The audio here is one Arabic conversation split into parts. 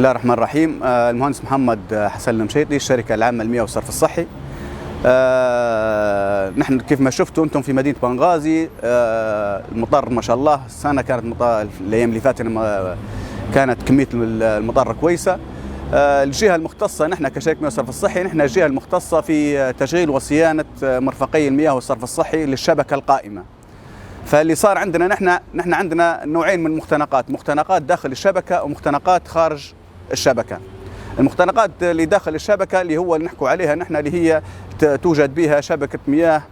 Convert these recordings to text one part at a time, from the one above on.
الله الرحمن الرحيم. المهندس محمد حسن المشيطي، الشركة العامة للمياه والصرف الصحي. نحن كيف ما شفتوا انتم في مدينة بنغازي، المطر ما شاء الله السنة كانت الايام اللي فاتت كانت كمية المطر كويسة. الجهة المختصة نحن كشركة مياه والصرف الصحي، نحن الجهة المختصة في تشغيل وصيانة مرفقي المياه والصرف الصحي للشبكة القائمة. فاللي صار عندنا نحن عندنا نوعين من مختنقات داخل الشبكة ومختنقات خارج الشبكة. المختنقات اللي داخل الشبكة اللي هو اللي نحكوا عليها نحن اللي هي توجد بها شبكة مياه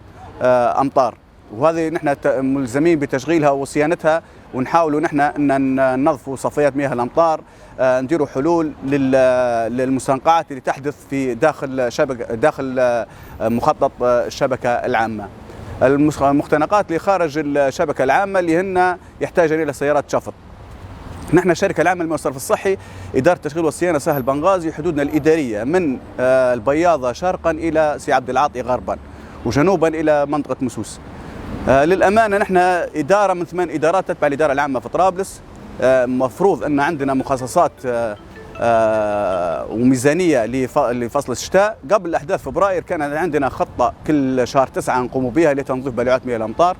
أمطار، وهذه نحن ملزمين بتشغيلها وصيانتها، ونحاولوا نحن أن ننظفوا صفيات مياه الأمطار، نديروا حلول للمستنقعات اللي تحدث في داخل مخطط الشبكة العامة. المختنقات اللي خارج الشبكة العامة اللي هن يحتاج إلى سيارات شفط. نحن الشركة العامة للمياه والصرف الصحي إدارة تشغيل والصيانة ساحل بنغازي، حدودنا الإدارية من البياضة شرقا إلى سي عبد العاطي غربا، وجنوبا إلى منطقة مسوس. للأمانة نحن إدارة من 8 إدارات تتبع الإدارة العامة في طرابلس. مفروض أن عندنا مخصصات وميزانية لفصل الشتاء. قبل الأحداث فبراير كان عندنا خطة كل شهر 9 نقوم بها لتنظيف بلوعات مياه الأمطار،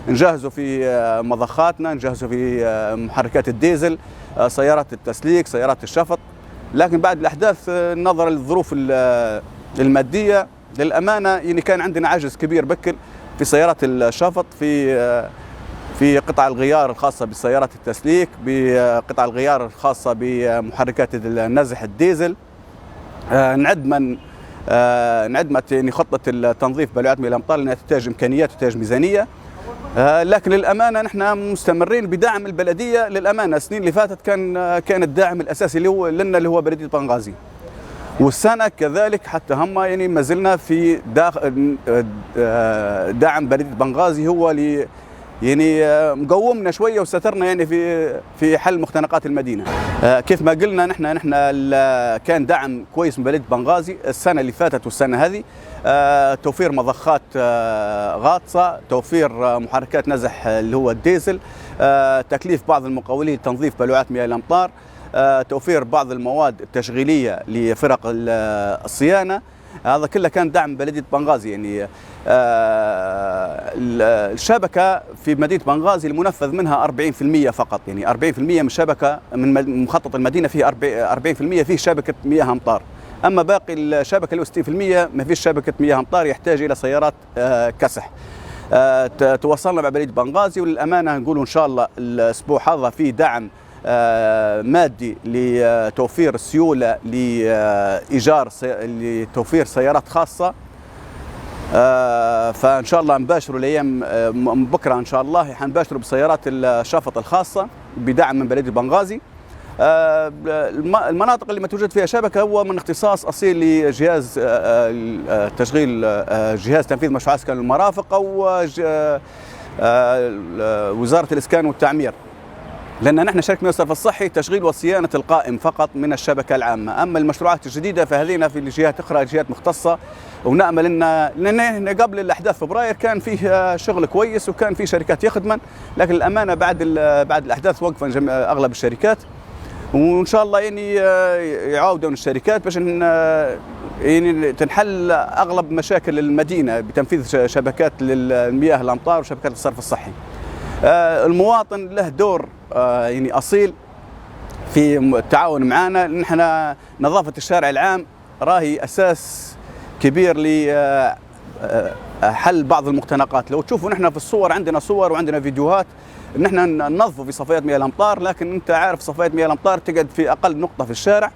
نجهزوا في مضخاتنا، نجهزوا في محركات الديزل، سيارات التسليك، سيارات الشفط. لكن بعد الأحداث نظرا للظروف المادية للأمانة يعني كان عندنا عجز كبير بكل في سيارات الشفط، في قطع الغيار الخاصة بسيارات التسليك، بقطع الغيار الخاصة بمحركات النزح الديزل. نعد يعني خطة التنظيف بلوعات مياه الأمطار لأنها تحتاج إمكانيات وتحتاج ميزانية. لكن للأمانة نحن مستمرين بدعم البلدية. للأمانة السنين اللي فاتت كان الداعم الأساسي اللي هو بلدية بنغازي، والسنة كذلك حتى هم يعني ما زلنا في دعم بلدية بنغازي، هو اللي يعني مقومنا شويه وسترنا يعني في حل مختنقات المدينه. كيف ما قلنا نحن كان دعم كويس من بلديه بنغازي السنه اللي فاتت والسنه هذه. توفير مضخات غاطسه، توفير محركات نزح اللي هو الديزل، تكليف بعض المقاولين لتنظيف بلوعات مياه الامطار، توفير بعض المواد التشغيليه لفرق الصيانه. هذا كله كان دعم بلدية بنغازي. يعني الشبكة في مدينة بنغازي المنفذ منها 40% فقط، يعني 40% من الشبكة من مخطط المدينة فيه 40% فيه شبكة مياه أمطار. أما باقي الشبكة اللي هو 60% ما فيش شبكة مياه أمطار، يحتاج إلى سيارات كسح. تواصلنا مع بلدية بنغازي، وللأمانة نقول إن شاء الله الأسبوع هذا في دعم مادي لتوفير سيولة لتوفير سيارات خاصة. فإن شاء الله نباشروا الأيام بكرة إن شاء الله حنباشروا بسيارات الشفط الخاصة بدعم من بلدية بنغازي. المناطق اللي ما توجد فيها شبكة هو من اختصاص أصيل لجهاز تشغيل جهاز تنفيذ مشروعات إسكان المرافق أو وزارة الإسكان والتعمير، لأن نحن شركة مياه والصرف الصحي تشغيل وصيانة القائم فقط من الشبكة العامة. أما المشروعات الجديدة فهذينا في جهات أخرى، جهات مختصة، ونأمل لأن قبل الأحداث فبراير كان فيه شغل كويس وكان فيه شركات يخدمن، لكن الأمانة بعد الأحداث وقفن أغلب الشركات، وإن شاء الله يعني يعاودون الشركات باش يعني تنحل أغلب مشاكل المدينة بتنفيذ شبكات للمياه الأمطار وشبكات الصرف الصحي. المواطن له دور يعني أصيل في التعاون معنا. نحن نظافة الشارع العام راهي أساس كبير لحل بعض المختنقات. لو تشوفوا نحن في الصور، عندنا صور وعندنا فيديوهات نحن ننظف في صفيات مياه الأمطار، لكن أنت عارف صفيات مياه الأمطار تقعد في أقل نقطة في الشارع،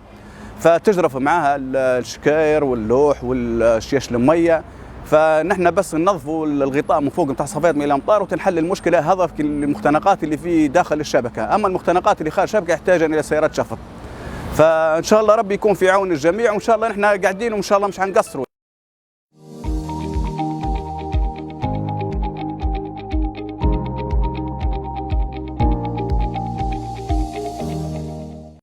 فتجرف معها الشكاير واللوح والشيش المية. فنحن بس ننظفوا الغطاء من فوق نتاع صفيات مياه الامطار وتنحل المشكله. هذا في المختنقات اللي في داخل الشبكه. اما المختنقات اللي خارج الشبكه يحتاج الى سيارات شفط. فان شاء الله ربي يكون في عون الجميع، وان شاء الله نحن قاعدين وان شاء الله مش حنقصروا.